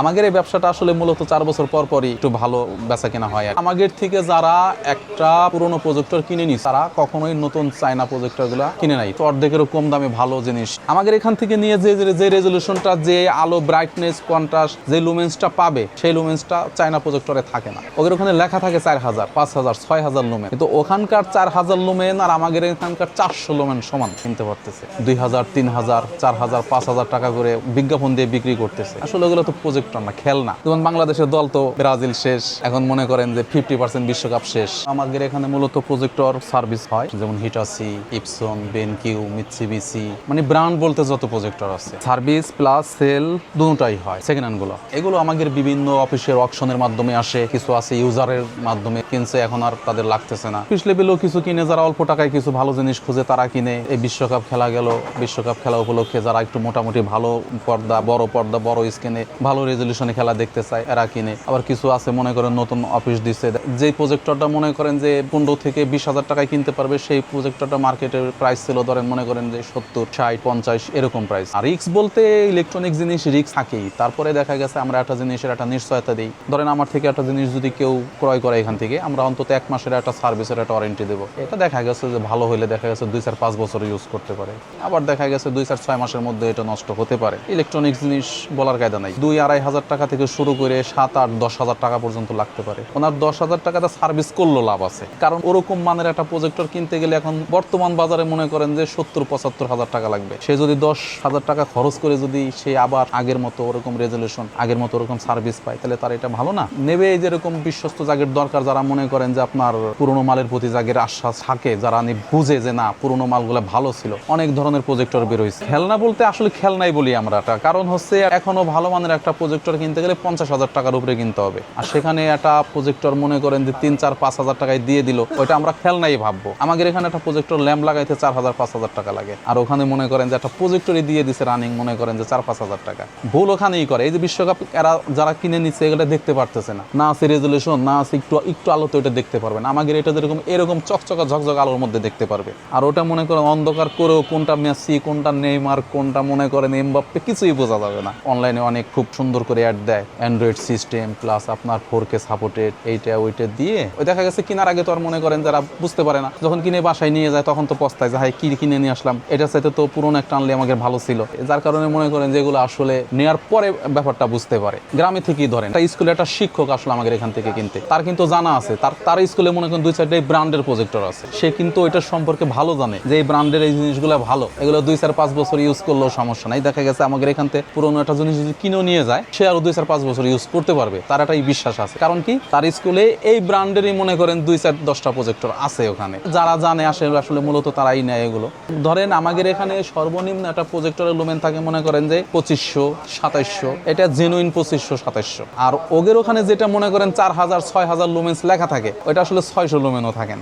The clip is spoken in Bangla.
আমাদের এই ব্যবসাটা আসলে মূলত 4 বছর পর পরই একটু ভালো বেচা কেনা হয়। আমাদের থেকে যারা একটা পুরনো প্রজেক্টর কিনে নিস তারা কখনোই নতুন চায়না প্রজেক্টরগুলো কিনে নাই, তো অর্ধেকেরও কম দামে ভালো জিনিস আমাদের এখান থেকে নিয়ে যে রেজলিউশনটা, যে আলো ব্রাইটনেস কন্ট্রাস্ট, যে লুমেন্সটা পাবে সেই লুমেন্সটা চায়না প্রজেক্টরে থাকে না। ওদের ওখানে লেখা থাকে 4000, 5000, 6000 লুমেন, কিন্তু ওখানকার 4000 লুমেন আর আমাদের এখানকার 400 লুমেন সমান কিনতে পারতেছে। 2000, 3000, 4000, 5000 টাকা করে বিজ্ঞাপন দিয়ে বিক্রি করতেছে। আসলে ওগুলো তো প্রজেক্টর না, খেলনা। যেমন বাংলাদেশের দল তো ব্রাজিল শেষ, এখন মনে করেন যে 50% বিশ্বকাপ শেষ। আমাদের এখানে মূলত প্রজেক্টর সার্ভিস হয়, যেমন হিটাচি, ইপসন, বেনকিউ, মিৎসুবিশি, মানে ব্র্যান্ড বলতে যত প্রজেক্টর আছে সার্ভিস প্লাস সেল দুটোই হয়। সেকেন্ড হ্যান্ড গুলো এগুলো আমাদের বিভিন্ন অফিসের অকশনের মাধ্যমে আসে, কিছু আছে ইউজারের মাধ্যমে কিনছে, এখন আর তাদের লাগতেছে না। অফিস লেভেলেও কিছু কিনে, যারা অল্প টাকায় কিছু ভালো জিনিস খুঁজে তারা কিনে। এই বিশ্বকাপ খেলা গেল, বিশ্বকাপ খেলা উপলক্ষে যারা একটু মোটামুটি ভালো পর্দা, বড় স্ক্রিনে ভালো রেজলিউশনে খেলা দেখতে চায় এরা কিনে। আবার কিছু আছে মনে করেন নতুন অফিস দিচ্ছে, যে প্রজেক্টরটা মনে করেন যে 15 থেকে 20,000 টাকায় কিনতে পারবে, সেই প্রজেক্টরটা মার্কেটের প্রাইস ছিল ধরেন মনে করেন যে 70, 60, 50 এরকম প্রাইস। আর রিক্স বলতে ইলেকট্রনিক জিনিস রিক্স থাকেই। তারপরে দেখা গেছে আমরা একটা জিনিসের একটা নিশ্চয়তা দিই। ধরেন আমার থেকে একটা জিনিস যদি কেউ ক্রয় করে এখান থেকে, আমরা অন্তত 1 মাসের একটা সার্ভিসের একটা ওয়ারেন্টি দেবো। এটা দেখা গেছে যে ভালো হলে দেখা গেছে 2-4-5 বছর ইউজ করতে পারে। আবার দেখা গেছে 2-4-6 মাসের মধ্যে এটা নষ্ট হতে পারে। ইলেকট্রনিক জিনিস বলার কায়দা নাই। 2-2.5 হাজার টাকা থেকে শুরু করে 7-8-10 হাজার টাকা পর্যন্ত লাগতে পারে। ওনার 10 হাজার টাকাতে সার্ভিস করলেও লাভ আছে, কারণ ওরকম মানের একটা প্রজেক্টর কিনতে গেলে এখন বর্তমান বাজারে মনে করেন যে 70-75 হাজার টাকা লাগবে। সে যদি 10 হাজার টাকা খরচ করে যদি সে আবার আগের মতো ওরকম রেজলিউশন, আগের মতো ওরকম সার্ভিস পায়, তাহলে তার এটা ভালো না? নেবে এই যেরকম বিশ্বস্ত জাগের দরকার, যারা মনে করেন যে আপনার পুরোনো মালের প্রতি জাগের আশ্বাস থাকে, যারা বুঝে যে না পুরোনো মালগুলো ভালো ছিল। অনেক ধরনের প্রজেক্টর বের হয়েছে। খেলনা বলতে আসলে খেলনাই বলি আমরা, কারণ হচ্ছে এখনো ভালো মানের একটা প্রজেক্টর কিনতে গেলে 50 হাজার টাকার উপরে কিনতে হবে। আর সেখানে একটা প্রজেক্টর মনে করেন যে 3-4-5 হাজার টাকায় দিয়ে দিল, ওইটা আমরা খেলনাই ভাববো। আমাদের এখানে একটা প্রজেক্টর ল্যাম্প লাগাইতে 4,000-5 হাজার টাকা লাগে, আর ওখানে মনে করেন যে একটা প্রজেক্টরই দিয়ে দিছে রানিং মনে করেন যে 4-5 হাজার টাকা। ভুল ওখানেই করে। এই যে বিশ্বকাপ এরা যারা কিনে নিচ্ছে এগুলো দেখতে পারতেছে না, না আছে রেজলিউশন, না আছে একটু আলোতে ওইটা দেখতে পারবেন। আমাদের এটা এরকম চকচকা ঝকঝক আলোর মধ্যে দেখতে পারবে। আর ওটা মনে করেন অন্ধকার করেও কোনটা মেসি, কোনটা নেইমার, কোনটা মনে করেন এমবাপ্পে কিছুই বোঝা যাবে না। অনলাইনে অনেক খুব সুন্দর করে অ্যাড দেয়, অ্যান্ড্রয়েড সিস্টেম প্লাস আপনার 4K সাপোর্টেড, এইটা ওইটা দিয়ে ওই দেখা গেছে কেনার আগে তো আর মনে করেন যারা বুঝতে পারে না, যখন কিনে বাসায় নিয়ে যায় তখন তো পস্তায় যে হাই কি কিনে নিয়ে আসলাম, এটার সাথে তো পুরোনো একটা আনলে আমাদের ভালো ছিল। যার কারণে মনে করেন যেগুলো আসলে নেওয়ার পরে ব্যাপারটা বুঝতে পারে। গ্রামে থেকেই ধরেন একটা স্কুলে একটা শিক্ষক আসলে আমাদের এখান থেকে কিনতে, তার কিন্তু জানা আছে, তার স্কুলে মনে করেন 2-4টা ব্র্যান্ডের প্রজেক্টর আছে, সে কিন্তু এটার সম্পর্কে ভালো জানে যে এই ব্র্যান্ডের এই জিনিসগুলো ভালো, এগুলো 2-4-5 বছর ইউজ করলেও সমস্যা নাই। দেখা গেছে আমাদের এখান থেকে পুরোনো একটা জিনিস যদি কিনেও নিয়ে যায়, সে আরো 2-4-5 বছর ইউজ করতে পারবে, তার একটা বিশ্বাস আছে। কারণ কি, তার স্কুলে এই ব্র্যান্ডেরই মনে করেন 2-4-10টা প্রজেক্টর আছে ওখানে, যারা জানে আসলে মূলত তারাই নেয় এগুলো। ধরেন আমাদের এখানে সর্বনিম্ন একটা প্রজেক্টরের লুমেন থাকে মনে করেন যে 2500-2700, এটা জেনুইন 2500-2700। আর ওদের ওখানে যেটা মনে করেন 4000-6000 লুমেন্স লেখা থাকে, ওইটা আসলে 600 লুমেনও থাকে না।